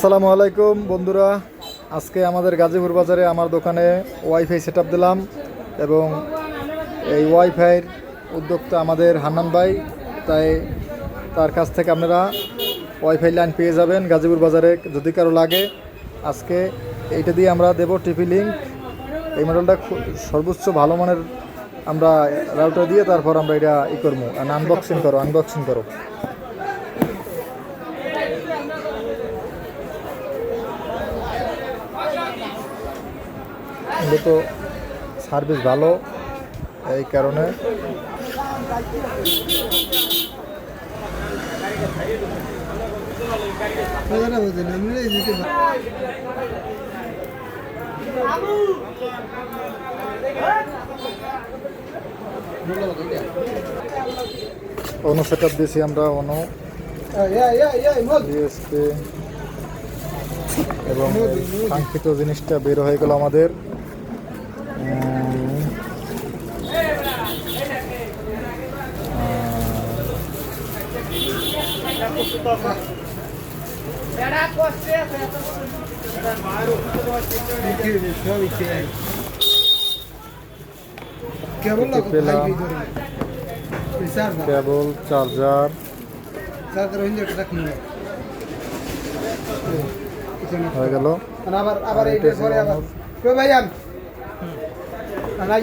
আসসালামু আলাইকুম বন্ধুরা, আজকে আমাদের গাজীপুর বাজারে আমার দোকানে ওয়াইফাই সেটআপ দিলাম এবং এই ওয়াইফাইয়ের উদ্যোক্তা আমাদের হান্নান ভাই। তাই তার কাছ থেকে আপনারা ওয়াইফাই লাইন পেয়ে যাবেন গাজীপুর বাজারে। যদি কারো লাগে আজকে এইটা দিয়ে আমরা দেব টিপি লিঙ্ক। এই মডেলটা সর্বোচ্চ ভালো মানের আমরা রাউটার দিয়ে তারপর আমরা এটা করবো। আনবক্সিং করো। মূলত সার্ভিস ভালো, এই কারণে অন্য সেট আপ দিয়েছি আমরা, অন্য ইউএসপি এবং কাঙ্ক্ষিত জিনিসটা বের হয়ে গেল আমাদের। কেবল, চার্জার হয়ে গেল।